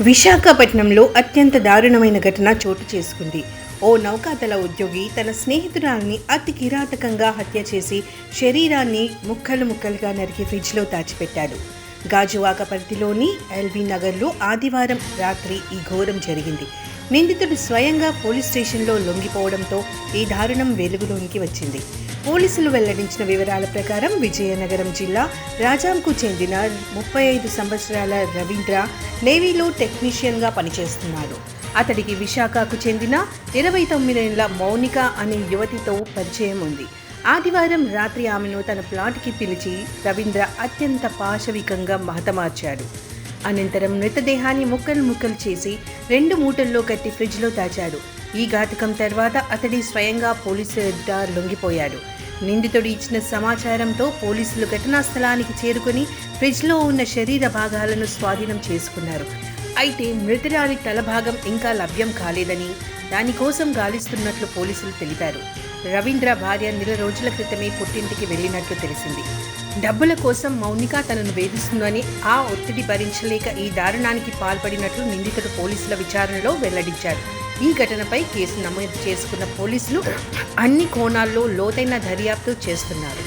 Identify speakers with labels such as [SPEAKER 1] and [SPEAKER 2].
[SPEAKER 1] విశాఖపట్నంలో అత్యంత దారుణమైన ఘటన చోటు చేసుకుంది. ఓ నౌకాదళ ఉద్యోగి తన స్నేహితురాలిని అతి కిరాతకంగా హత్య చేసి శరీరాన్ని ముక్కలు ముక్కలుగా నరికి ఫ్రిడ్జ్లో దాచిపెట్టాడు. గాజువాక పరిధిలోని ఎల్బీ నగర్లో ఆదివారం రాత్రి ఈ ఘోరం జరిగింది. నిందితుడు స్వయంగా పోలీస్ స్టేషన్లో లొంగిపోవడంతో ఈ దారుణం వెలుగులోనికి వచ్చింది. పోలీసులు వెల్లడించిన వివరాల ప్రకారం విజయనగరం జిల్లా రాజాంకు చెందిన 35 సంవత్సరాల రవీంద్ర నేవీలో టెక్నీషియన్గా పనిచేస్తున్నాడు. అతడికి విశాఖకు చెందిన 29 ఏళ్ల మౌనిక అనే యువతితో పరిచయం ఉంది. ఆదివారం రాత్రి ఆమెను తన ప్లాట్కి పిలిచి రవీంద్ర అత్యంత పాశవికంగా హతమార్చాడు. అనంతరం మృతదేహాన్ని ముక్కలు చేసి 2 మూటల్లో కట్టి ఫ్రిడ్జ్లో దాచాడు. ఈ ఘాతకం తర్వాత అతడి స్వయంగా పోలీసుల ఎదుట లొంగిపోయాడు. నిందితుడు ఇచ్చిన సమాచారంతో పోలీసులు ఘటనా స్థలానికి చేరుకుని ఫ్రిడ్జ్లో ఉన్న శరీర భాగాలను స్వాధీనం చేసుకున్నారు. అయితే మృతురాలి తల భాగం ఇంకా లభ్యం కాలేదని, దానికోసం గాలిస్తున్నట్లు పోలీసులు తెలిపారు. రవీంద్ర భార్య నెల రోజుల క్రితమే పుట్టింటికి వెళ్లినట్లు తెలిసింది. డబ్బుల కోసం మౌనిక తనను వేధిస్తుందని, ఆ ఒత్తిడి భరించలేక ఈ దారుణానికి పాల్పడినట్లు నిందితుడు పోలీసుల విచారణలో వెల్లడించాడు. ఈ ఘటనపై కేసు నమోదు చేసుకున్న పోలీసులు అన్ని కోణాల్లో లోతైన దర్యాప్తు చేస్తున్నారు.